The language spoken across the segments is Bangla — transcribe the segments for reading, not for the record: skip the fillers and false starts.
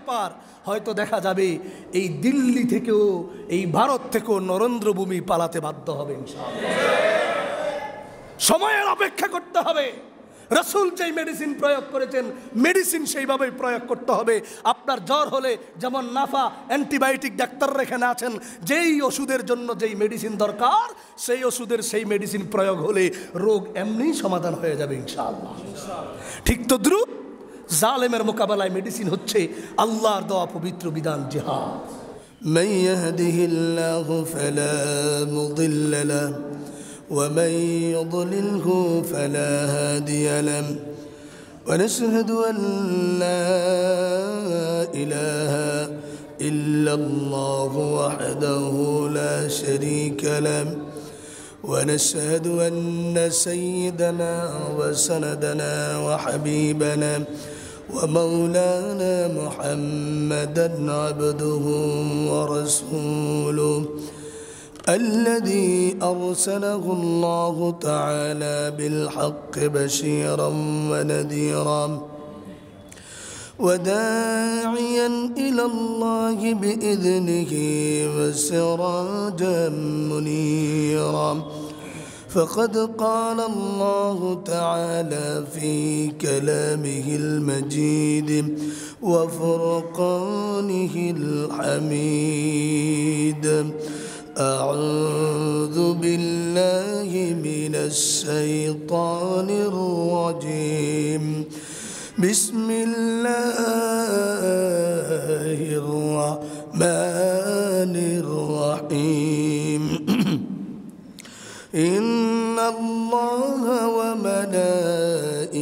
ব্যাপার, হয়তো দেখা যাবে এই দিল্লি থেকেও এই ভারত থেকেও নরেন্দ্র ভূমি পালাতে বাধ্য হবে ইনশাআল্লাহ। সময়ের অপেক্ষা করতে হবে। রাসূল যেই মেডিসিন প্রয়োগ করেছেন মেডিসিন সেইভাবেই প্রয়োগ করতে হবে। আপনার জ্বর হলে যেমন নাফা অ্যান্টিবায়োটিক ডাক্তাররা এখানে আছেন, যেই ওষুধের জন্য যেই মেডিসিন দরকার সেই ওষুধের সেই মেডিসিন প্রয়োগ হলে রোগ এমনিই সমাধান হয়ে যাবে ইনশাআল্লাহ। ঠিক তদ্রুপ জালেমের মোকাবেলায় মেডিসিন হচ্ছে আল্লাহর দেওয়া পবিত্র বিধান জিহাদ। মান ইয়াহদিহিল্লাহু ফালা মুদিল্লা লাহু ومن يضلله فلا هادي له ونشهد أن لا إله إلا الله وحده لا شريك له ونشهد أن سيدنا وسندنا وحبيبنا ومولانا محمدا عبده ورسوله الذي أرسله الله تعالى بالحق بشيرا ونذيرا وداعيا إلى الله بإذنه وسراجا منيرا فقد قال الله تعالى في كلامه المجيد وفرقانه الحميد أعوذ بالله من الشيطان الرجيم بسم الله الرحمن الرحيم إن الله وملائكته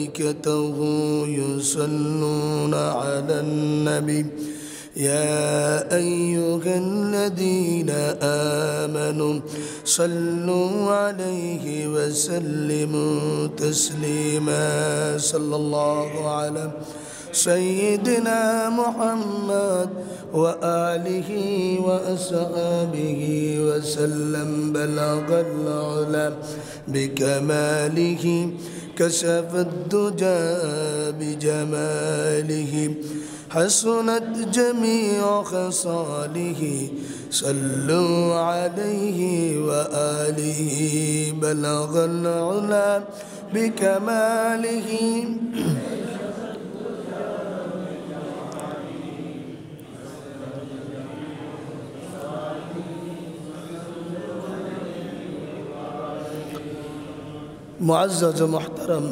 يصلون على النبي يا أيها الذين آمنوا صلوا عليه وسلموا تسليما صلى الله على سيدنا محمد وآله وأصحابه وسلم بلغ العلا بكماله كشف الدجى بجماله حسنت جميع خصاله صلوا عليه وآله بلغ العلا بكماله मुअज़्ज़ज़ मुहतरम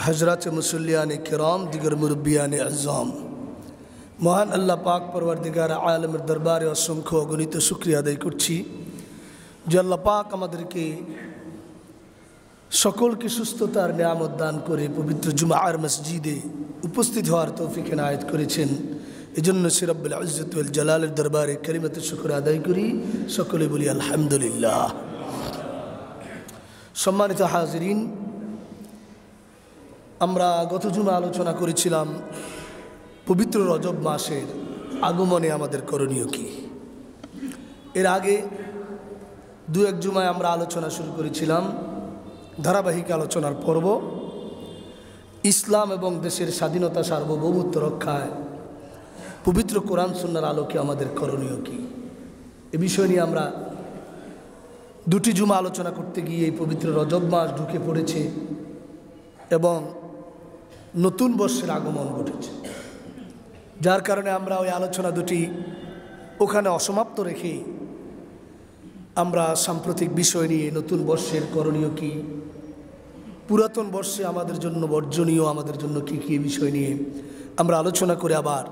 हजरत मुसल्लियान किराम दिगर मुरब्बियान अज़्ज़ाम, মহান আল্লাহ পাক পরওয়ারদিগার আলমের দরবারে অসংখ্য অগণিত শুকরিয়া আদায় করছি যে আল্লাহ পাক আমাদেরকে সকলকে সুস্থতার নিয়ামত দান করে পবিত্র জুমার মসজিদে উপস্থিত হওয়ার তৌফিক এনায়েত করেছেন। এজন্য সে রব্বুল ইজ্জত ওয়াল জালালের দরবারে কালিমাতে শুকর আদায় করি, সকলে বলি আলহামদুলিল্লাহ। সম্মানিত হাজিরিন, আমরা গত জুমা আলোচনা করেছিলাম পবিত্র রজব মাসের আগমনে আমাদের করণীয় কি। এর আগে দু এক জুমায় আমরা আলোচনা শুরু করেছিলাম ধারাবাহিক আলোচনার পর্ব ইসলাম এবং দেশের স্বাধীনতা সার্বভৌমত্ব রক্ষায় পবিত্র কোরআন সুন্নাহর আলোকে আমাদের করণীয় কি। এ বিষয় নিয়ে আমরা দুটি জুমা আলোচনা করতে গিয়ে এই পবিত্র রজব মাস ঢুকে পড়েছে এবং নতুন বর্ষের আগমন ঘটেছে, যার কারণে আমরা ওই আলোচনা দুটি ওখানে অসমাপ্ত রেখে আমরা সাম্প্রতিক বিষয় নিয়ে নতুন বর্ষের করণীয় কি, পুরাতন বর্ষে আমাদের জন্য বর্জনীয় আমাদের জন্য কী কী বিষয় নিয়ে আমরা আলোচনা করে আবার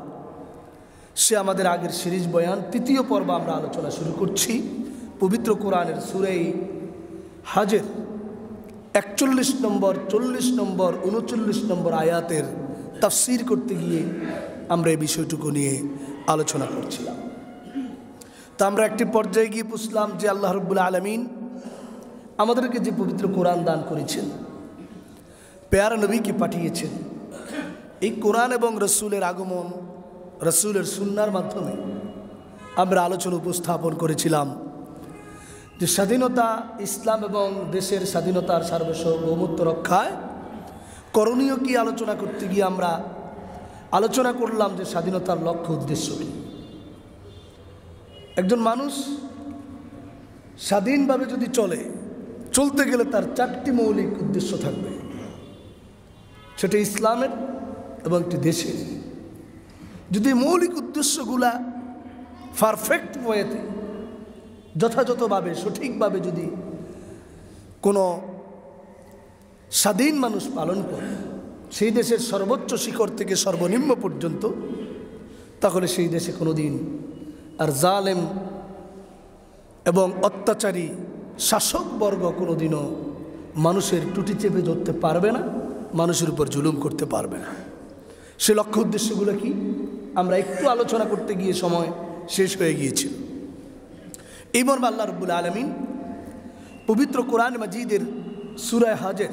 সে আমাদের আগের সিরিজ বয়ান তৃতীয় পর্ব আমরা আলোচনা শুরু করছি। পবিত্র কোরআনের সূরা হাজের 41 নম্বর, 40 নম্বর, 39 নম্বর আয়াতের তাফসীর করতে গিয়ে আমরা এই বিষয়টুকু নিয়ে আলোচনা করছিলাম। তা আমরা একটি পর্যায়ে গিয়ে বুঝলাম যে আল্লাহ রাব্বুল আলামিন আমাদেরকে যে পবিত্র কোরআন দান করেছেন, পেয়ারা নবীকে পাঠিয়েছেন, এই কোরআন এবং রসুলের আগমন, রসুলের সুন্নাহর মাধ্যমে আমরা আলোচনা উপস্থাপন করেছিলাম যে স্বাধীনতা, ইসলাম এবং দেশের স্বাধীনতার সার্বভৌমত্ব রক্ষায় করণীয় কি আলোচনা করতে গিয়ে আমরা আলোচনা করলাম যে স্বাধীনতার লক্ষ্য উদ্দেশ্য কী। একজন মানুষ স্বাধীনভাবে যদি চলতে গেলে তার 4টি মৌলিক উদ্দেশ্য থাকবে, সেটা ইসলামের এবং একটি দেশের। যদি মৌলিক উদ্দেশ্যগুলা পারফেক্ট ওয়েতে যথাযথভাবে সঠিকভাবে যদি কোনো স্বাধীন মানুষ পালন করে সেই দেশের সর্বোচ্চ শিখর থেকে সর্বনিম্ন পর্যন্ত, তাহলে সেই দেশে কোনো দিন আর জালেম এবং অত্যাচারী শাসকবর্গ কোনো দিনও মানুষের টুটি চেপে ধরতে পারবে না, মানুষের উপর জুলুম করতে পারবে না। সে লক্ষ্য উদ্দেশ্যগুলো কি আমরা একটু আলোচনা করতে গিয়ে সময় শেষ হয়ে গিয়েছিল। এই মর্মে আল্লাহ রাব্বুল আলামিন পবিত্র কোরআন মাজিদের সূরা হজের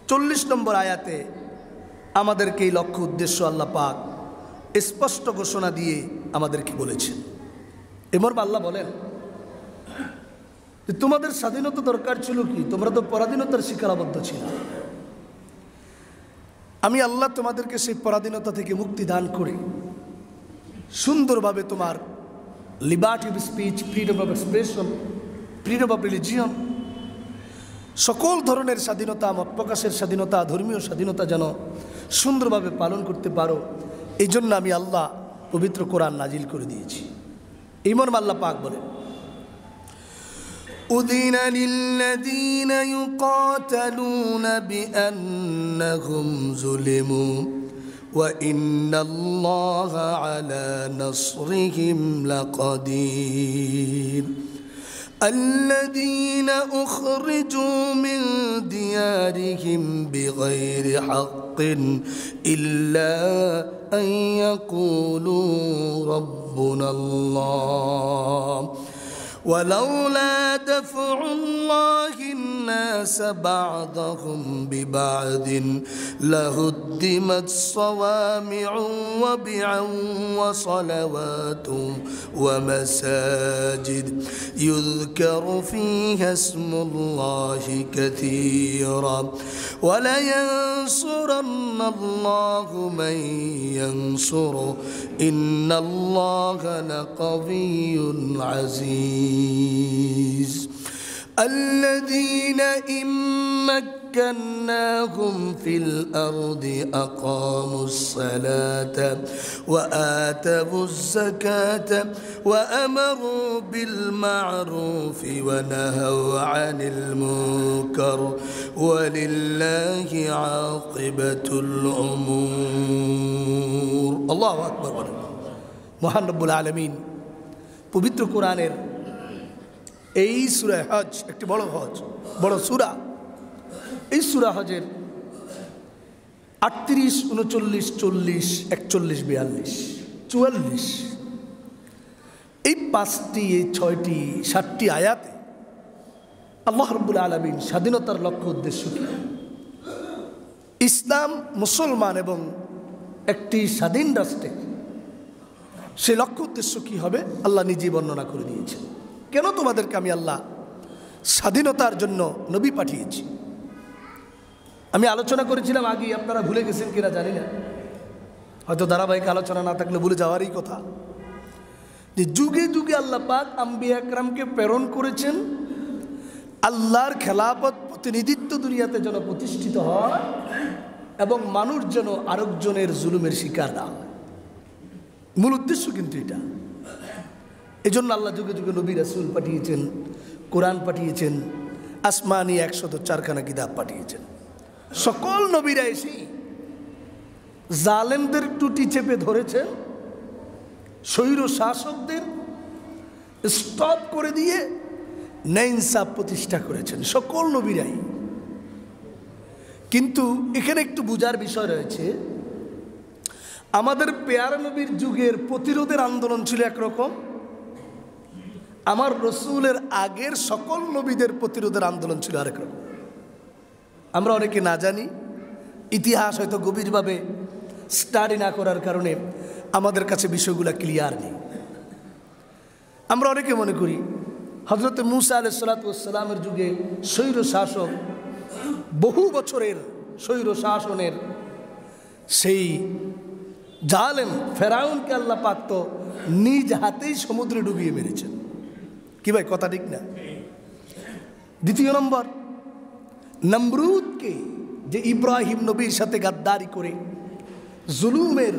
40 নম্বর আয়াতে আমাদেরকে এই লক্ষ্য উদ্দেশ্য আল্লাহ পাক স্পষ্ট ঘোষণা দিয়ে আমাদেরকে বলেছেন। এই মর্মে আল্লাহ বলেন যে তোমাদের স্বাধীনতা দরকার ছিল কি? তোমরা তো পরাধীনতার শিকারাবদ্ধ ছিল। আমি আল্লাহ তোমাদেরকে সেই পরাধীনতা থেকে মুক্তি দান করে সুন্দরভাবে তোমার liberty of speech, freedom of expression, freedom of religion, সকল ধরনের স্বাধীনতা, মত প্রকাশের স্বাধীনতা, ধর্মীয় স্বাধীনতা যেন সুন্দরভাবে পালন করতে পারো, এই জন্য আমি আল্লাহ পবিত্র কোরআন নাজিল করে দিয়েছি। এই মর্মে আল্লাহ পাক বলেন, উযিনা লিল্লাযীনা ইউকাতালুনা বিআন্নাহুম যুলিমু ওয়া ইন্নাল্লাহা আলা নাসরিহিম লাকাদির। الذين أخرجوا من ديارهم بغير حق إلا أن يقولوا ربنا الله ولولا دفع الله الناس بعضهم ببعض لهدمت صوامع وبيع وصلوات ومساجد يذكر فيها اسم الله كثيرا ولينصرن الله من ينصره إن الله لقوي عزيز. الذين إن مكناهم في الأرض أقاموا الصلاة وآتوا الزكاة وأمروا بالمعروف ونهوا عن المنكر ولله عاقبة الأمور. الله أكبر. মহান রব্বুল আলামিন পবিত্র কোরআনের এই সূরা হজ, একটি বড় সূরা, এই সূরা হজের 38, 39, 40, 41, 42, 44 এই 5টি, এই 6টি, 7টি আয়াতে আল্লাহ রাব্বুল আলামিন স্বাধীনতার লক্ষ্য উদ্দেশ্য কি, ইসলাম, মুসলমান এবং একটি স্বাধীন রাষ্ট্রে সে লক্ষ্য উদ্দেশ্য কি হবে আল্লাহ নিজেই বর্ণনা করে দিয়েছেন। কেন তোমাদেরকে আমি আল্লাহ স্বাধীনতার জন্য নবী পাঠিয়েছি। আমি আলোচনা করেছিলাম আগে, আপনারা ভুলে গেছেন কিনা জানি না, হয়তো ধারাবাহিক আলোচনা না থাকলে ভুলে যাওয়ারই কথা, যে যুগে যুগে আল্লাহ পাক আম্বিয়া একরামকে প্রেরণ করেছেন আল্লাহর খেলাফত, প্রতিনিধিত্ব দুনিয়াতে যেন প্রতিষ্ঠিত হয় এবং মানুষ যেন আরেকজনের জুলুমের শিকার না হয়। মূল উদ্দেশ্য কিন্তু এটা। এই জন্য আল্লাহ যুগে যুগে নবী রাসূল পাঠিয়েছেন, কোরআন পাঠিয়েছেন, আসমানি 104খানা কিতাব পাঠিয়েছেন। সকল নবীরা এসেই জালেমদের টুটি চেপে ধরেছেন, স্বৈর শাসকদের স্টপ করে দিয়ে ন্যায় ইনসাফ প্রতিষ্ঠা করেছেন, সকল নবীরাই। কিন্তু এখানে একটু বোঝার বিষয় রয়েছে, আমাদের পেয়ারা নবীর যুগের প্রতিরোধের আন্দোলন ছিল একরকম, আমার রসুলের আগের সকল নবীদের প্রতিরোধের আন্দোলন ছিল আরেক রকম। আমরা অনেকে না জানি, ইতিহাস হয়তো গভীরভাবে স্টাডি না করার কারণে আমাদের কাছে বিষয়গুলো ক্লিয়ার নেই। আমরা অনেকে মনে করি হযরত মূসা আলাইহিস সালাতু ওয়াস সালামের যুগে স্বৈর শাসক, বহু বছরের স্বৈর শাসনের সেই জালেম ফেরাউনকে আল্লাহ পাক তো নিজ হাতেই সমুদ্রে ডুবিয়ে মেরেছেন। কি ভাই, কথা ঠিক না? দ্বিতীয় নম্বর, নমরুদকে যে ইব্রাহিম নবীর সাথে গাদ্দারি করে জুলুমের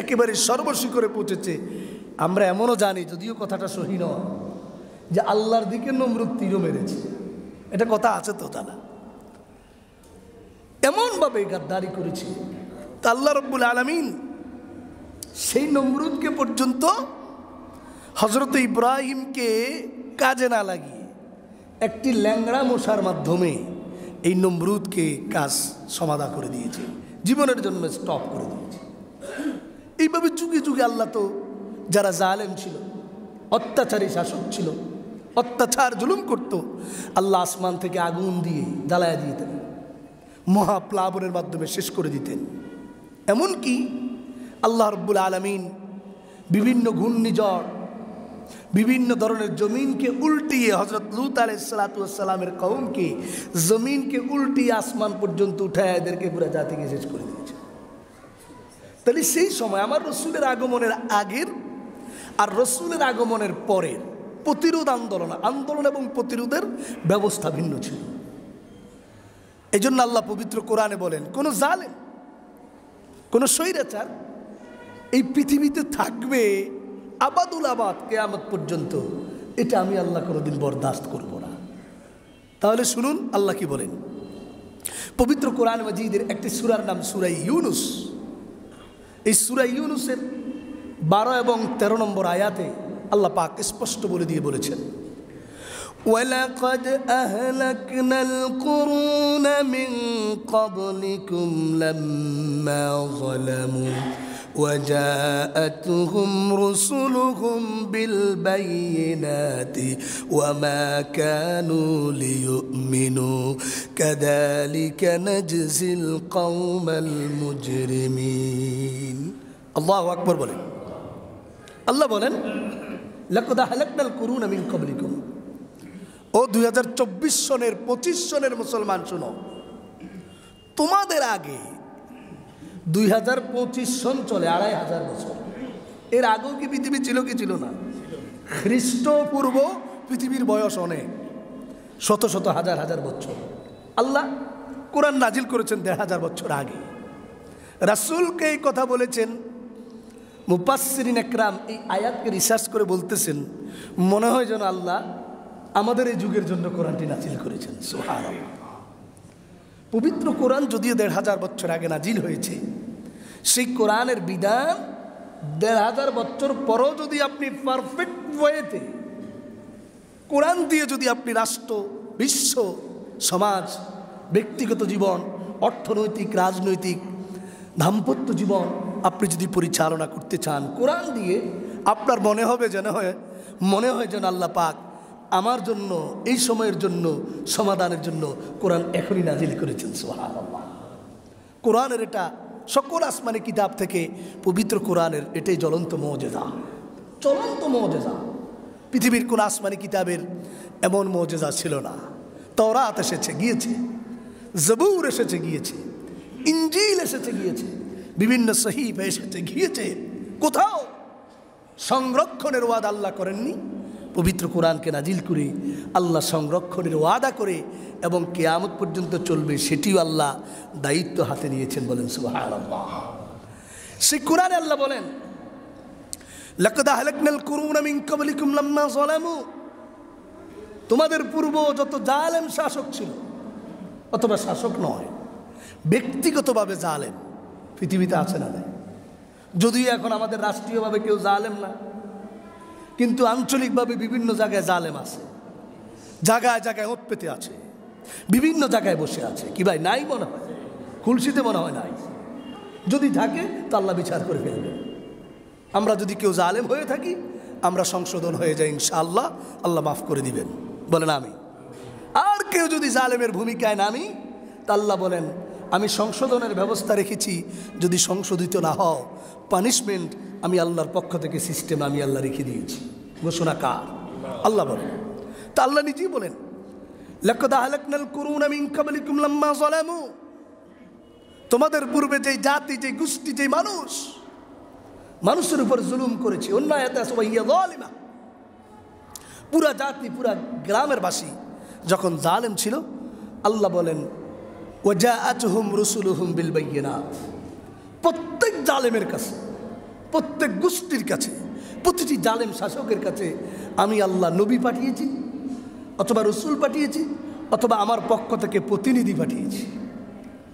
একেবারে সর্বশিখরে পৌঁছেছে, আমরা এমনও জানি, যদিও কথাটা সহি নয়, যে আল্লাহর দিকে নমরুদ তীরও মেরেছে। এটা কথা আছে তো জানা। এমনভাবে গাদ্দারি করেছে তা আল্লাহ রব্বুল আলামিন সেই নমরুদকে পর্যন্ত হযরত ইব্রাহিমকে কাজে না লাগিয়ে একটি ল্যাংড়া মশার মাধ্যমে এই নমরুদকে কাজ সমাধা করে দিয়েছে, জীবনের জন্য স্টপ করে দিয়েছে। এইভাবে যুগে যুগে আল্লাহ তো যারা জালেম ছিল, অত্যাচারী শাসক ছিল, অত্যাচার জুলুম করত, আল্লাহ আসমান থেকে আগুন দিয়ে জ্বালায়া দিতেন, মহাপ্লাবনের মাধ্যমে শেষ করে দিতেন। এমনকি আল্লাহ রব্বুল আলামিন বিভিন্ন ঘূর্ণিঝড়, বিভিন্ন ধরনের জমিনকে উল্টিয়ে, হযরত লূত আলাইহিস সালাতু ওয়াস সালামের কওমকে জমিনকে উল্টিয়ে আসমান পর্যন্ত উঠায় এদেরকে পুরো জাতিকে শেষ করে দিয়েছে। তাহলে সেই সময় আমার রসুলের আগমনের আগের আর রসুলের আগমনের পরের প্রতিরোধ আন্দোলন এবং প্রতিরোধের ব্যবস্থা ভিন্ন ছিল। এই জন্য আল্লাহ পবিত্র কোরআনে বলেন, কোন জালেম, কোন স্বৈরাচার এই পৃথিবীতে থাকবে আবাদুল আবাদ কিয়ামত পর্যন্ত, এটা আমি আল্লাহ কোনোদিন বরদাস্ত করব না। তাহলে শুনুন আল্লাহ কি বলেন। পবিত্র কোরআন মাজিদের একটি সূরার নাম সূরা ইউনুস। এই সূরা ইউনুসের 12 এবং 13 নম্বর আয়াতে আল্লাহ পাক স্পষ্ট বলে দিয়ে বলেছেন, ওয়ালাকাদ আহলাকনাল কুরুনা মিন ক্বাবলিকুম লাম্মা যালামু وجاءتهم رسلهم بالبينات وما كانوا ليؤمنوا كذلك نجزي القوم المجرمين। আল্লাহু আকবার বলেন। আল্লাহ বলেন, লাকাদ আহলাকনাল কুরুনা মিন ক্বাবলিকুম। ও 2024 সনের 25 সনের মুসলমান শুনো, তোমাদের আগে 2025 সন চলে, 2500 বছর। এর আগেও কি পৃথিবী ছিল কি ছিল না? খ্রিস্টপূর্ব পৃথিবীর বয়স অনেক, শত শত হাজার হাজার বছর। আল্লাহ কোরআন নাজিল করেছেন 1500 বছর আগে। রাসূলকে এই কথা বলেছেন। মুফাসসিরিন একরাম এই আয়াতকে রিসার্চ করে বলতেছেন, মনে হয় যেন আল্লাহ আমাদের এই যুগের জন্য কোরআনটি নাজিল করেছেন। সুবহানাল্লাহ। পবিত্র কোরআন যদিও 1500 বছর আগে নাজিল হয়েছে, সেই কোরআনের বিধান 1500 বছর পরও যদি আপনি পারফেক্ট ওয়েতে কোরআন দিয়ে যদি আপনি রাষ্ট্র, বিশ্ব, সমাজ, ব্যক্তিগত জীবন, অর্থনৈতিক, রাজনৈতিক, দাম্পত্য জীবন আপনি যদি পরিচালনা করতে চান কোরআন দিয়ে, আপনার মনে হয় যেন আল্লাহ পাক আমার জন্য এই সময়ের জন্য সমাধানের জন্য কোরআন এখনই নাজিল করেছেন। সুবহানাল্লাহ। কোরআনের এটা সকল আসমানি কিতাব থেকে পবিত্র কোরআনের এটাই জ্বলন্ত মুজিজা, চলন্ত মুজিজা। পৃথিবীর কোন আসমানি কিতাবের এমন মুজিজা ছিল না। তাওরাত এসেছে গিয়েছে, জবুর এসেছে গিয়েছে, ইনজিল এসেছে গিয়েছে, বিভিন্ন সহিফা এসেছে গিয়েছে, কোথাও সংরক্ষণের ওয়াদা আল্লাহ করেননি। পবিত্র কোরআনকে নাজিল করে আল্লাহ সংরক্ষণের ওয়াদা করে এবং কিয়ামত পর্যন্ত চলবে সেটিও আল্লাহ দায়িত্ব হাতে নিয়েছেন। বলেন সুবহানাল্লাহ। সেই কোরআনে আল্লাহ বলেন, লাকাদ আহলাকনাল কুরুনা মিন ক্বাবলিকুম লাম্মা যালামু। তোমাদের পূর্ব যত জালেম শাসক ছিল, অথবা শাসক নয়, ব্যক্তিগতভাবে জালেম পৃথিবীতে আছে না? যদিও এখন আমাদের রাষ্ট্রীয়ভাবে কেউ জালেম না, কিন্তু আঞ্চলিকভাবে বিভিন্ন জায়গায় জালেম আছে, জায়গায় জায়গায় ওত পেতে আছে, বিভিন্ন জায়গায় বসে আছে। কি ভাই, নাই মনে হয়? খুলশিতে মনে হয় নাই। যদি থাকে তো আল্লাহ বিচার করে ফেলবে। আমরা যদি কেউ জালেম হয়ে থাকি, আমরা সংশোধন হয়ে যাই ইনশাআল্লাহ, আল্লাহ মাফ করে দিবেন। বলেন আমি। আর কেউ যদি জালেমের ভূমিকায় নামি, তা আল্লাহ বলেন আমি সংশোধনের ব্যবস্থা রেখেছি, যদি সংশোধিত না হও পানিশমেন্ট আমি আল্লাহর পক্ষ থেকে সিস্টেম আমি আল্লাহ রেখে দিয়েছি। ঘোষণা কার? আল্লাহ বলেন। তা আল্লাহ নিজেই বলেন, লাকাদ আহলাকনাল কুরুনা মিন ক্বাবলিকুম লাম্মা যালামু। তোমাদের পূর্বে যে জাতি, যে গোষ্ঠী, যে মানুষ মানুষের উপর জুলুম করেছে, অন্যায় জালিমা। পুরা জাতি, পুরা গ্রামের বাসী যখন জালেম ছিল, আল্লাহ বলেন ওয়াজাআতহুম রুসুলুহুম বিল বাইয়িনাত। প্রত্যেক জালেমের কাছে, প্রত্যেক গোষ্ঠীর কাছে, প্রতিটি জালেম শাসকের কাছে আমি আল্লাহ নবী পাঠিয়েছি, অথবা রসুল পাঠিয়েছি, অথবা আমার পক্ষ থেকে প্রতিনিধি পাঠিয়েছি।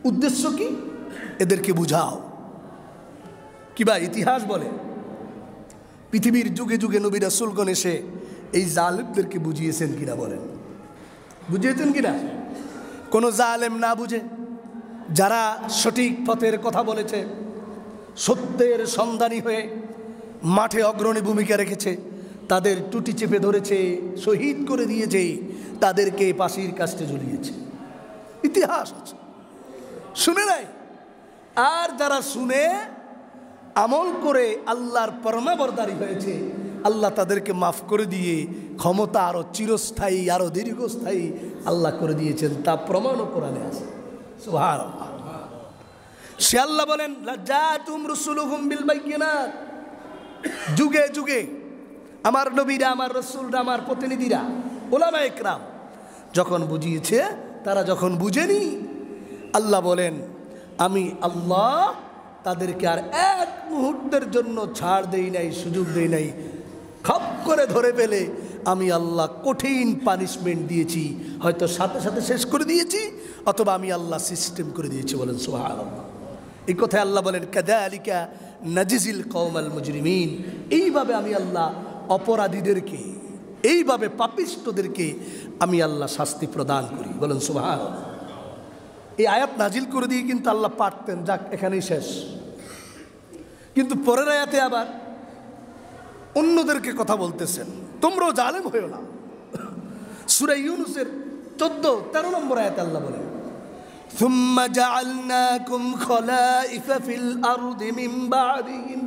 উদ্দেশ্য কি? এদেরকে বুঝাও। কিবা ইতিহাস বলে পৃথিবীর যুগে যুগে নবী রাসূলগণ এসে এই জালেমদেরকে বুঝিয়েছেন কিনা? বলেন, বুঝিয়েছেন কিনা? কোনো জালেম না বুঝে যারা সঠিক পথের কথা বলেছে, সত্যের সন্ধানী হয়ে মাঠে অগ্রণী ভূমিকা রেখেছে, তাদের টুটি চেপে ধরেছে, শহীদ করে দিয়েছে, তাদেরকে ফাঁসির কাস্টে ঝুলিয়েছে। ইতিহাস আছে, শুনে নাই? আর যারা শুনে আমল করে আল্লাহর পরমাবরদারি হয়েছে, আল্লাহ তাদেরকে মাফ করে দিয়ে ক্ষমতা আরো চিরস্থায়ী, আরো দীর্ঘস্থায়ী আল্লাহ করে দিয়েছেন। তা প্রমাণও কোরআনে আছে। সুবহানাল্লাহ। সে আল্লাহ বলেন লাজাতুম রুসুলুহুম বিল বাইয়িনাত। যুগে যুগে আমার নবীরা, আমার রসুলরা, আমার প্রতিনিধিরা, উলামায়ে কেরাম যখন বুঝিয়েছে, তারা যখন বুঝেনি, আল্লাহ বলেন আমি আল্লাহ তাদেরকে আর এক মুহূর্তের জন্য ছাড় দেই নাই, সুযোগ দেই নাই। খপ করে ধরে পেলে আমি আল্লাহ কঠিন পানিশমেন্ট দিয়েছি, হয়তো সাথে সাথে শেষ করে দিয়েছি, অথবা আমি আল্লাহ সিস্টেম করে দিয়েছি। বলেন সুবহানাল্লাহ। এই কথায় আল্লাহ বলেন কাযালিকা নাজিজিল কওমাল মুজরিমিন। এইভাবে আমি আল্লাহ অপরাধীদেরকে, এইভাবে পাপিষ্ঠদেরকে আমি আল্লাহ শাস্তি প্রদান করি। বলেন সুবহানাল্লাহ। এই আয়াত নাজিল করে দিয়ে কিন্তু আল্লাহ পারতেন যাক এখানেই শেষ, কিন্তু পরের আয়াতে আবার অন্যদেরকে কথা বলতেছেন, তোমরাও জালেম হইও না। সূরা ইউনূসের 14-13 নম্বর আয়াতে আল্লাহ বলেন সুম্মা জাআলনাকুম খলাইফা ফিল আরদি মিন বা'দিহিম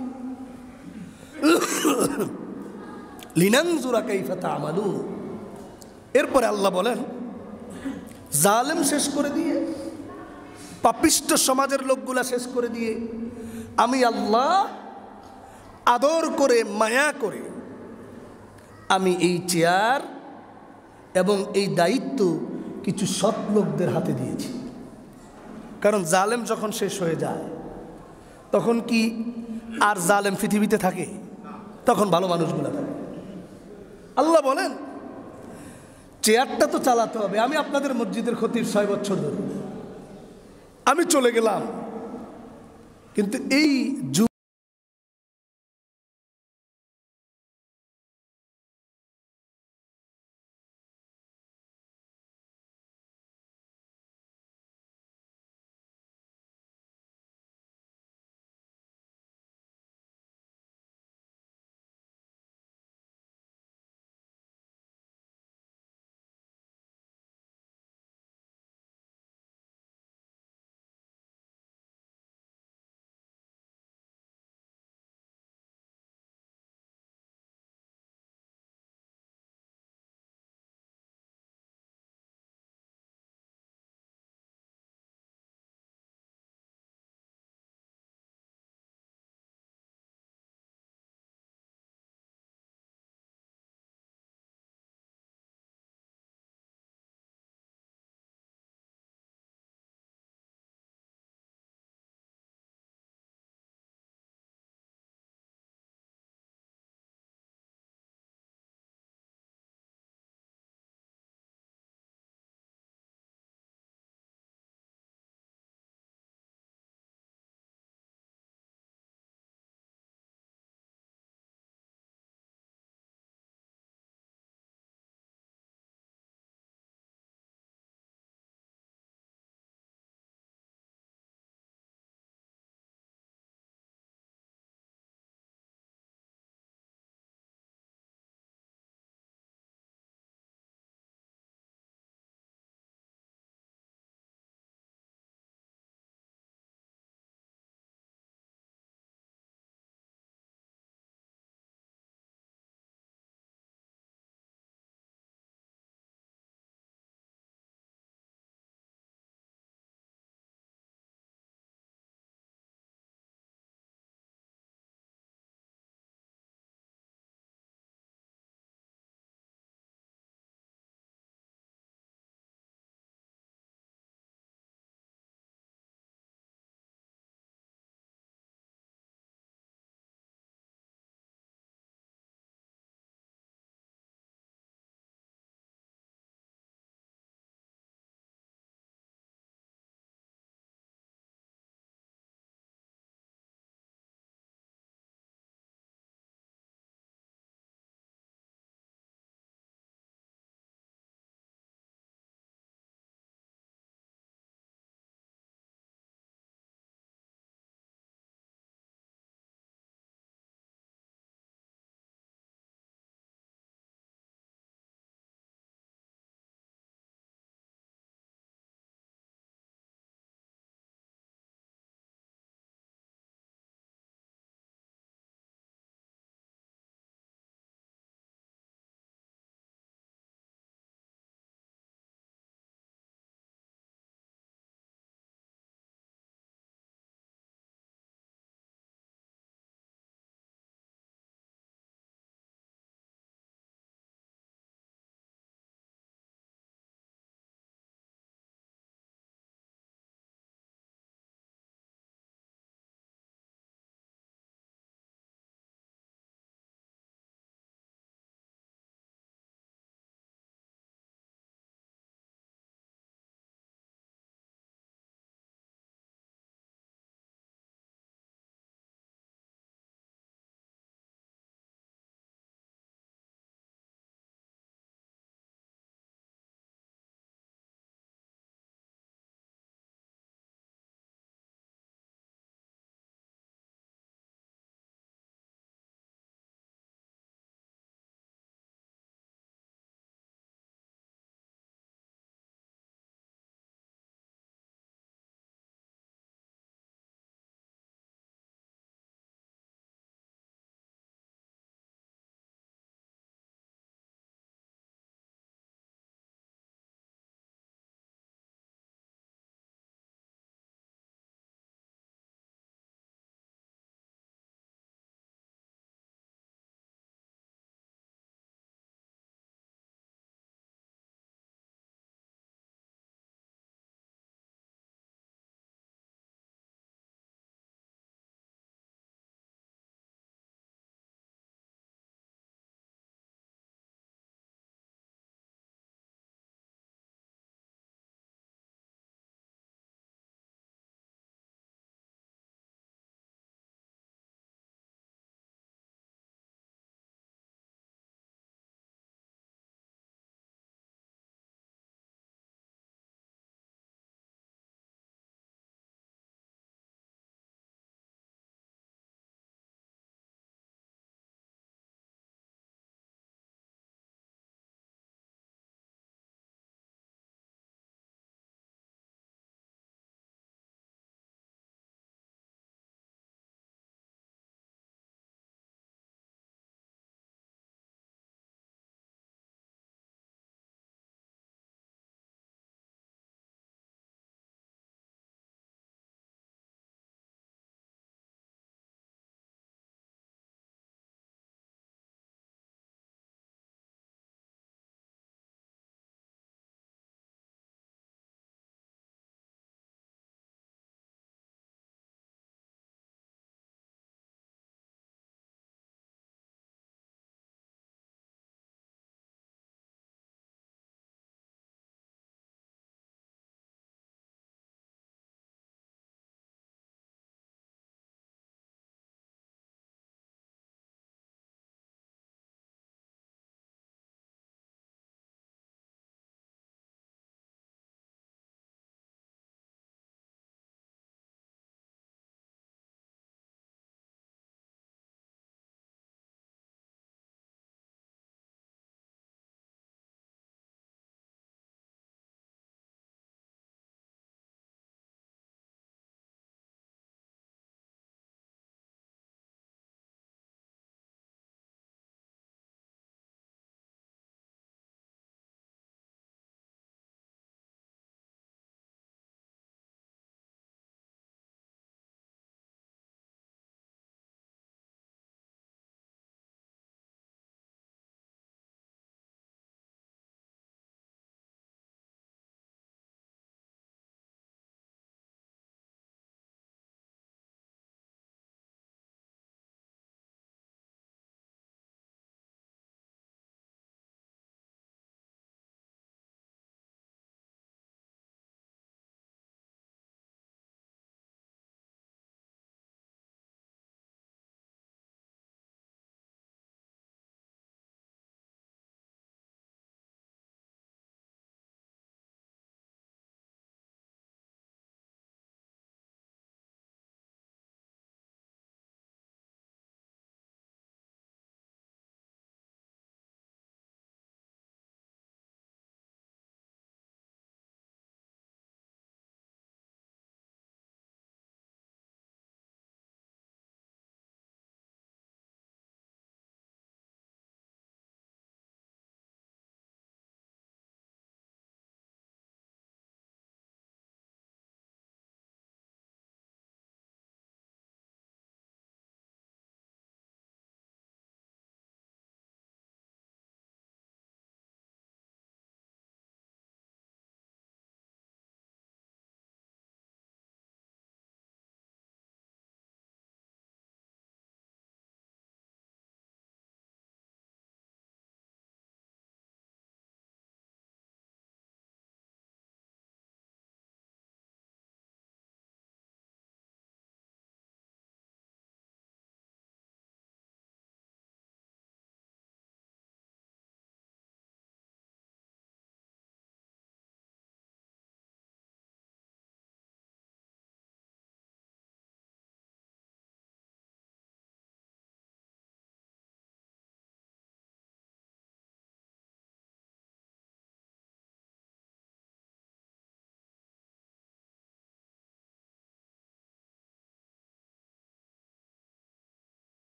লিনানজুরা কাইফা তা'মালুন। এরপরে আল্লাহ বলেন জালেম শেষ করে দিয়ে, পাপিষ্ঠ সমাজের লোকগুলা শেষ করে দিয়ে, আমি আল্লাহ আদর করে, মায়া করে আমি এই চেয়ার এবং এই দায়িত্ব কিছু সৎ লোকদের হাতে দিয়েছি। কারণ জালেম যখন শেষ হয়ে যায়, তখন কি আর জালেম পৃথিবীতে থাকে? তখন ভালো মানুষগুলা থাকে। আল্লাহ বলেন চেয়ারটা তো চালাতে হবে। আমি আপনাদের মসজিদের খতিব 6 বছর ধরে আমি চলে গেলাম, কিন্তু এই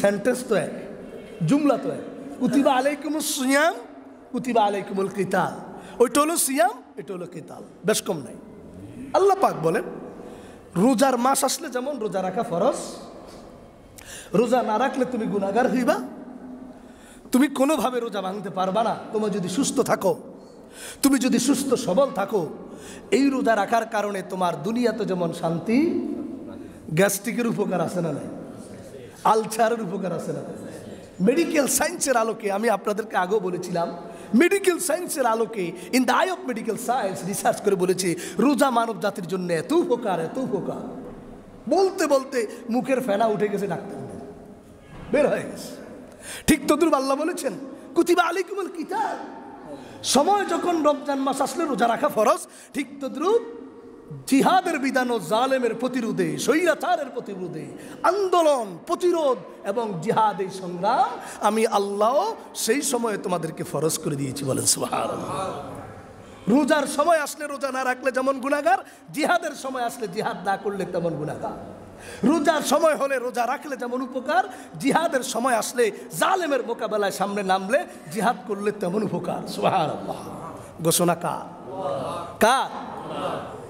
সেন্টেন্স তো এক, জুমলা তো এক। কুতিবা আলাইকুমুস সিয়াম, কুতিবা আলাইকুমুল কিতাল। ওইটা হলো সিয়াম, এটা হলো কিতাল, বেশ কম নাই। আল্লাহ পাক বলেন রোজার মাস আসলে যেমন রোজা রাখা ফরজ, রোজা না রাখলে তুমি গুনাহগার হইবা, তুমি কোনোভাবে রোজা ভাঙতে পারবা না। তুমি যদি সুস্থ থাকো, তুমি যদি সুস্থ সবল থাকো, এই রোজা রাখার কারণে তোমার দুনিয়াতে যেমন শান্তি, গ্যাস্ট্রিকের উপকার আছে না নাই, আলসারের উপকার আছে না। মেডিকেল সায়েন্সের আলোকে আমি আপনাদেরকে আগেও বলেছিলাম, মেডিকেল সায়েন্সের আলোকে in the I of medical science research করে বলেছে রোজা মানব জাতির জন্য এত উপকার, এত উপকার। বলতে বলতে মুখের ফেনা উঠে গেছে, ডাক্তার বের হয়ে গেছে। ঠিক তদ্রুপ আল্লাহ বলেছেন কুতিবা আলাইকুমুল কিতাল, সময় যখন রমজান মাস আসলে রোজা রাখা ফরজ, ঠিক তদ্রুপ জিহাদের বিধান ও জালেমের প্রতিরোধে, স্বৈরাচারের প্রতিরোধে, আন্দোলন প্রতিরোধ এবং জিহাদ এই সংগ্রাম আমি আল্লাহ সেই সময়ে তোমাদেরকে ফরজ করে দিয়েছি। বলেন সুবহানাল্লাহ। রোজার সময় আসলে রোজা না রাখলে যেমন গুনাহগার, জিহাদের সময় আসলে জিহাদ না করলে তেমন গুনাহগার। রোজার সময় হলে রোজা রাখলে যেমন উপকার, জিহাদের সময় আসলে জালেমের মোকাবেলায় সামনে নামলে জিহাদ করলে তেমন উপকার। সুবহানাল্লাহ। ঘোষণা কার? কার?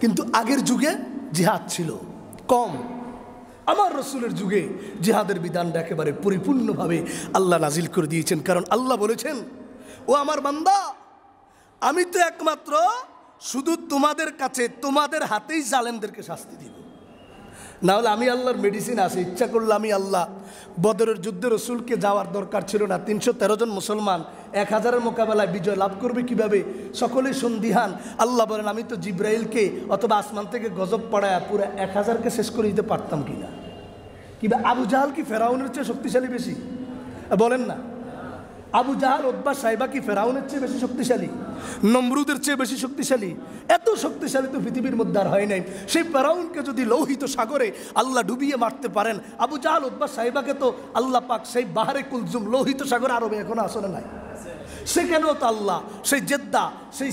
কিন্তু আগের যুগে জিহাদ ছিল কম, আমার রসুলের যুগে জিহাদের বিধানটা একেবারে পরিপূর্ণভাবে আল্লাহ নাজিল করে দিয়েছেন। কারণ আল্লাহ বলেছেন ও আমার বান্দা, আমি তো একমাত্র শুধু তোমাদের কাছে, তোমাদের হাতেই জালেমদেরকে শাস্তি দিব। না হলে আমি আল্লাহর মেডিসিন আছে, ইচ্ছা করলে আমি আল্লাহ বদরের যুদ্ধে রসুলকে যাওয়ার দরকার ছিল না। 313 জন মুসলমান 1000-এর মোকাবেলায় বিজয় লাভ করবে কিভাবে? সকলেই সন্দিহান। আল্লাহ বলেন আমি তো জিব্রাইলকে অথবা আসমান থেকে গজব পড়ায় পুরো 1000-কে শেষ করে দিতে পারতাম কিনা। কিংবা আবু জাহাল কি ফেরাউনের চেয়ে শক্তিশালী বেশি? বলেন না। আবু জাহাল, উতবা, সাইবা কি ফেরাউনের চেয়ে বেশি শক্তিশালী? নমরুদের চেয়ে বেশি শক্তিশালী? এত শক্তিশালী তো পৃথিবীর মধ্যে আর হয় নাই। সেই ফেরাউনকে যদি লৌহিত সাগরে আল্লাহ ডুবিয়ে মারতে পারেন, আবু জাহাল, উতবা, সাইবাকে তো আল্লাহ পাক সেই বাহারে কুলজুম লোহিত সাগর আরবে এখনো আসলে নাই। সেখানেও তো আল্লাহ সেই জেদ্দা,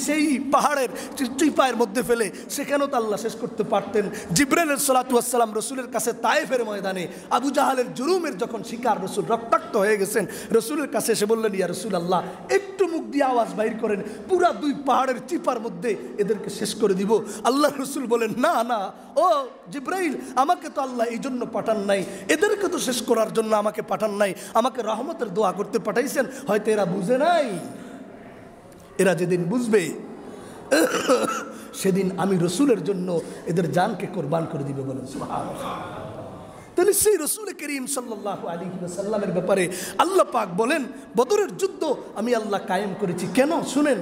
সেই পাহাড়ের চিপায়ের মধ্যে ফেলে সেখানেও তো আল্লাহ শেষ করতে পারতেন। জিব্রাইল সালাতু ওয়াস সালাম রসুলের কাছে তায়েফের ময়দানে আবু জাহালের জুলুমের যখন শিকার, রসুল রক্তাক্ত হয়ে গেছেন, রসুলের কাছে এসে বললেন ইয়া রসুল আল্লাহ, একটু মুখ দিয়ে আওয়াজ বাইর করেন, পুরা 2 পাহাড়ের চিপার মধ্যে এদেরকে শেষ করে দিব। আল্লাহ রসুল বলেন না না ও জিব্রাইল, আমাকে তো আল্লাহ এই জন্য পাঠান নাই, এদেরকে তো শেষ করার জন্য আমাকে পাঠান নাই, আমাকে রহমতের দোয়া করতে পাঠাইছেন। হয়তো এরা বুঝে নাই, এরা যেদিন বুঝবে সেদিন আমি রসুলের জন্য এদের জানকে কোরবান করে দিবে। বলেন সুবহানাল্লাহ। তাহলে সেই রসুল করিম সাল্লাল্লাহু আলাইহি ওয়াসাল্লামের ব্যাপারে আল্লাহ পাক বলেন বদরের যুদ্ধ আমি আল্লাহ কায়েম করেছি। কেন? শুনেন,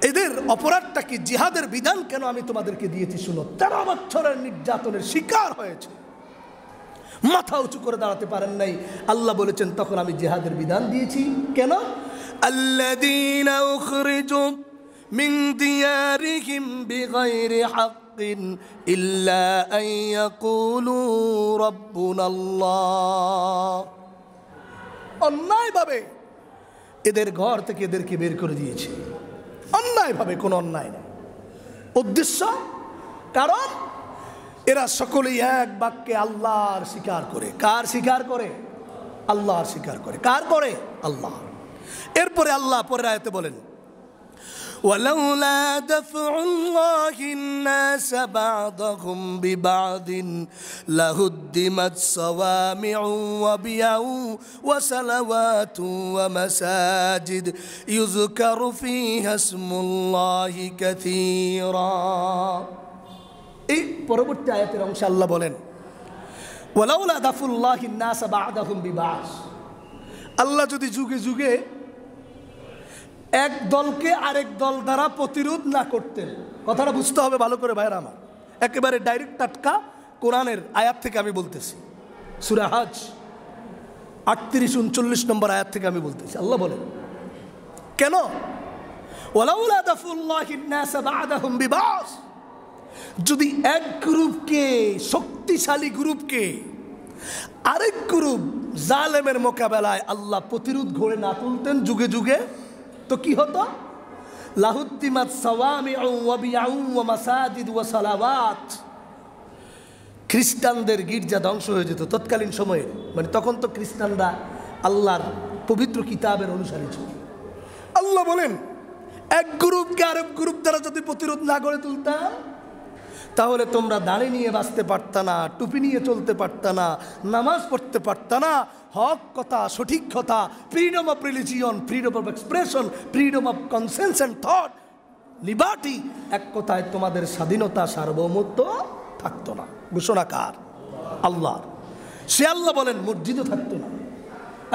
এদের অপরাধটা কি, জিহাদের বিধান কেন আমি তোমাদেরকে দিয়েছি শুনো। 13 বছরের নির্যাতনের শিকার হয়েছে, মাথা উঁচু করে দাঁড়াতে পারেন নাই। আল্লাহ বলেছেন তখন আমি জিহাদের বিধান দিয়েছি। কেন? আল্লাযীনা উখরিজু মিন দিয়ারিহিম বিগাইরি হাক্কিন ইল্লা আন ইয়াকুলু রাব্বুনাল্লাহ। অন্যায়ভাবে এদের ঘর থেকে এদেরকে বের করে দিয়েছে, অন্যায়ভাবে, কোনো অন্যায় নেই। উদ্দেশ্য? কারণ এরা সকলেই এক বাক্যে আল্লাহর স্বীকার করে। কার স্বীকার করে? আল্লাহর স্বীকার করে। কার করে? আল্লাহ। এরপরে আল্লাহ পরের আয়াতে বলেন ওয়ালাউলা দাফউল্লাহিন নাস বা'দাহুম বিবা'দিন লাহুদ্দিমাত সাওয়ামি'ু ওয়া বি'উ ওয়া সালাওয়াতু ওয়া মাসাজিদ ইউযকারু ফীহা ইসমুল্লাহি কাসীরা। এই পরবর্তী আয়াতের অংশে আল্লাহ বলেন ওয়ালাউলা দাফুল্লাহিন নাস বা'দাহুম বিবা'দ, আল্লাহ যদি যুগে যুগে এক দলকে আরেক দল দ্বারা প্রতিরোধ না করতেন। কথাটা বুঝতে হবে ভালো করে ভাইরা আমার, একেবারে ডাইরেক্ট টাটকা কোরআনের আয়াত থেকে আমি বলতেছি। সূরা হজ 38-39 নম্বর আয়াত থেকে আমি বলতেছি। আল্লাহ বলেন কেন? ওয়ালাউলা দাফুল্লাহিন নাস বা'দাহুম বিবা'দ, যদি এক গ্রুপকে, শক্তিশালী গ্রুপকে আরেক গ্রুপ জালেমের মোকাবেলায় আল্লাহ প্রতিরোধ গড়ে না তুলতেন যুগে যুগে, তো কি হতো? লাহুদ্দিমাত সাওয়ামি'ু ওয়া বি'উ ওয়া মাসাজিদ ওয়া সালাওয়াত, খ্রিস্টানদের গির্জা ধ্বংস হয়ে যেত তৎকালীন সময়ে, মানে তখন তো খ্রিস্টানরা আল্লাহর পবিত্র কিতাবের অনুসারী ছিল। আল্লাহ বলেন এক গ্রুপকে আরেক গ্রুপ দ্বারা যদি প্রতিরোধ না গড়ে তুলতাম তাহলে তোমরা দাড়ি নিয়ে বাঁচতে পারতা না, টুপি নিয়ে চলতে পারতা না, নামাজ পড়তে পারতা না। হক কথা, সঠিক কথা, freedom of religion, freedom of expression, freedom of conscience and thought, liberty, এক কথায় তোমাদের স্বাধীনতা সার্বভৌমত্ব থাকতো না। ঘোষণাকার আল্লাহ। সে আল্লাহ বলেন মসজিদও থাকতো না।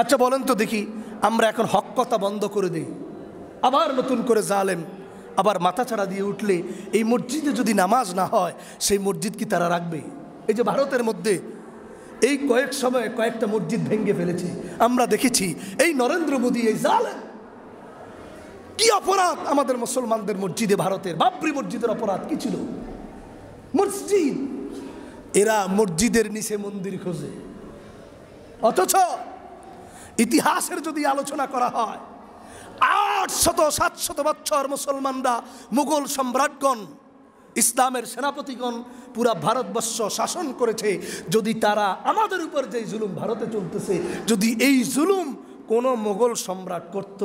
আচ্ছা বলেন তো দেখি, আমরা এখন হক কথা বন্ধ করে দিই, আবার নতুন করে জালেম আবার মাথাছাড়া দিয়ে উঠলে এই মসজিদে যদি নামাজ না হয় সেই মসজিদ কি তারা রাখবে? এই যে ভারতের মধ্যে এই কয়েক সময়ে কয়েকটা মসজিদ ভেঙে ফেলেছে, আমরা দেখেছি। এই নরেন্দ্র মোদী, এই জালেম, কি অপরাধ আমাদের মুসলমানদের মসজিদে, ভারতের বাবরি মসজিদের অপরাধ কি ছিল? মসজিদ, এরা মসজিদের নিচে মন্দির খোঁজে। অথচ ইতিহাসের যদি আলোচনা করা হয় 800-700 বছর মুসলমানরা, মুঘল সম্রাটগণ, ইসলামের সেনাপতিগণ পুরা ভারতবর্ষ শাসন করেছে। যদি তারা আমাদের উপর যে জুলুম ভারতে চলতেছে, যদি এই জুলুম কোনো মোগল সম্রাট করত,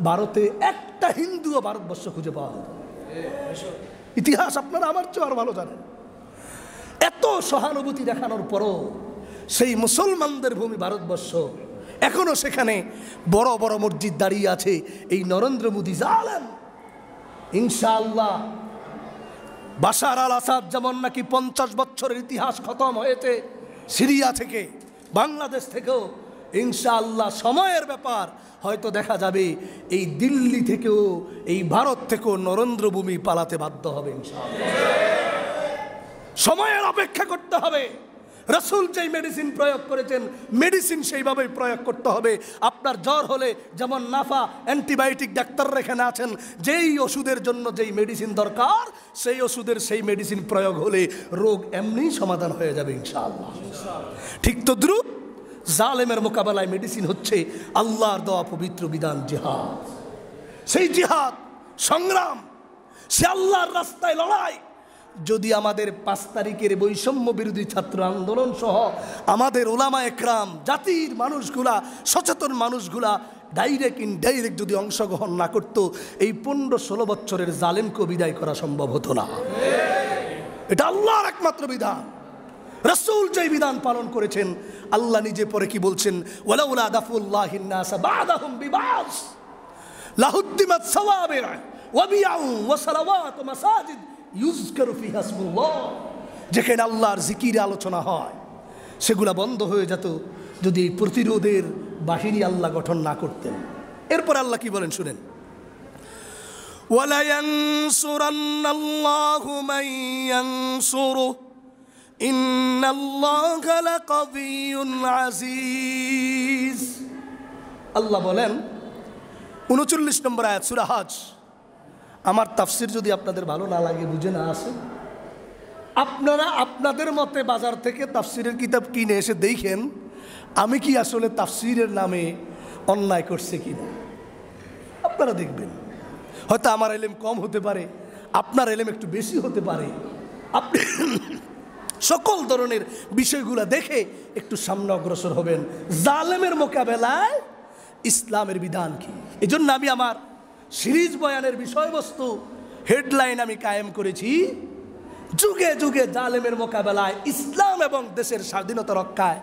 ভারতে একটা হিন্দুও ভারতবর্ষ খুঁজে পাওয়া যেত। ইতিহাস আপনারা আমার চেয়ে আর ভালো জানেন। এত সহানুভূতি দেখানোর পরও সেই মুসলমানদের ভূমি ভারতবর্ষ, এখনো সেখানে বড় বড় মসজিদ দাঁড়িয়ে আছে। এই নরেন্দ্র মোদী জালেম, ইনশাআল্লাহ বাশার আল আসাদ যেমন নাকি 50 বছরের ইতিহাস খতম হয়েছে সিরিয়া থেকে, বাংলাদেশ থেকেও ইনশাআল্লাহ সময়ের ব্যাপার, হয়তো দেখা যাবে এই দিল্লি থেকেও, এই ভারত থেকেও নরেন্দ্র ভূমি পালাতে বাধ্য হবে ইনশাআল্লাহ। সময়ের অপেক্ষা করতে হবে। রাসূল যেই মেডিসিন প্রয়োগ করেছেন, মেডিসিন সেইভাবেই প্রয়োগ করতে হবে। আপনার জ্বর হলে যেমন নাফা অ্যান্টিবায়োটিক ডাক্তার এখানে আছেন, যেই ওষুধের জন্য যেই মেডিসিন দরকার সেই ওষুধের সেই মেডিসিন প্রয়োগ হলে রোগ এমনিই সমাধান হয়ে যাবে ইনশাআল্লাহ। ঠিক তদ্রুপ জালেমের মোকাবেলায় মেডিসিন হচ্ছে আল্লাহর দেওয়া পবিত্র বিধান জিহাদ। সেই জিহাদ সংগ্রাম, সে আল্লাহর রাস্তায় লড়াই। যদি আমাদের 5 তারিখের বৈষম্য বিরোধী ছাত্র আন্দোলন সহ আমাদের ওলামা একরাম, জাতির মানুষগুলা, সচেতন মানুষগুলা ডাইরেক্ট ইনডাইরেক্ট যদি অংশগ্রহণ না করতো, এই 15-16 বছরের জালেমকে বিদায় করা সম্ভব হতো না। এটা আল্লাহর একমাত্র বিধান। রাসূল যেই বিধান পালন করেছেন, আল্লাহ নিজে পরে কি বলছেন? ওয়ালাউলা দাফুল্লাহিন নাস বা'দাহুম বিবা'স লাহুদ্দিমাত সাওয়াবির ওয়া বিআউ ওয়া সালাওয়াত ওয়া মাসাজিদ ইউযকারু ফিহা ইসমুল্লাহ। যেখানে আল্লাহর জিকির আলোচনা হয় সেগুলা বন্ধ হয়ে যেত যদি প্রতিরোধের বাহিনী আল্লাহ গঠন না করতেন। এরপর আল্লাহ কি বলেন শুনেন, ওয়ালা ইয়ানসুরান্নাল্লাহু মান ইয়ানসুরু ইন্নাল্লাহা লাকাবিয়্যুন আজিজ। আল্লাহ বলেন 39 নম্বর আয়াত সূরা হজ। আমার তাফসির যদি আপনাদের ভালো না লাগে, বুঝে না আসে, আপনারা আপনাদের মতে বাজার থেকে তাফসিরের কিতাব কিনে এসে দেখেন আমি কি আসলে তাফসিরের নামে অন্যায় করছে কিনা। আপনারা দেখবেন হয়তো আমার ইলম কম হতে পারে, আপনার ইলম একটু বেশি হতে পারে। আপনি সকল ধরনের বিষয়গুলো দেখে একটু সামনে অগ্রসর হবেন। জালেমের মোকাবেলায় ইসলামের বিধান কি। এই জন্য আমি আমার সিরিজ বয়ানের বিষয়বস্তু হেডলাইন আমি কায়েম করেছি, যুগে যুগে জালেমের মোকাবেলায় ইসলাম এবং দেশের স্বাধীনতা রক্ষায়,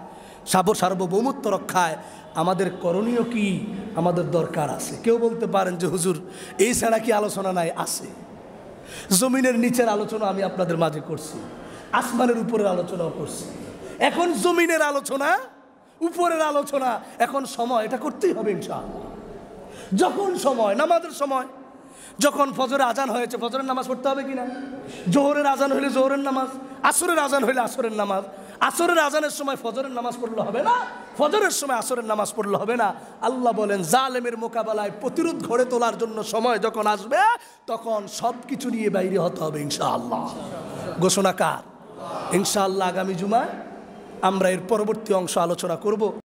সার্বভৌমত্ব রক্ষায় আমাদের করণীয় কি, আমাদের দরকার আছে। কেউ বলতে পারেন যে হুজুর এই ছাড়া কি আলোচনা নাই? আছে। জমিনের নিচের আলোচনা আমি আপনাদের মাঝে করছি, আসমানের উপরের আলোচনাও করছি। এখন জমিনের আলোচনা, উপরের আলোচনা, এখন সময় এটা করতেই হবে ইনশাআল্লাহ। যখন সময়, নামাজের সময়, যখন ফজরের আজান হয়েছে ফজরের নামাজ পড়তে হবে কিনা, জোহরের আজান হইলে জোহরের নামাজ, আসরের আজান হইলে আসরের নামাজ, আসরের আজানের সময় ফজরের নামাজ পড়লে হবে না, ফজরের সময় আসরের নামাজ পড়লে হবে না। আল্লাহ বলেন জালেমের মোকাবেলায় প্রতিরোধ গড়ে তোলার জন্য সময় যখন আসবে তখন সব কিছু নিয়ে বাইরে হতে হবে ইনশাআল্লাহ। ঘোষণা কার? ইনশাআল্লাহ আগামী জুমায় আমরা এর পরবর্তী অংশ আলোচনা করব।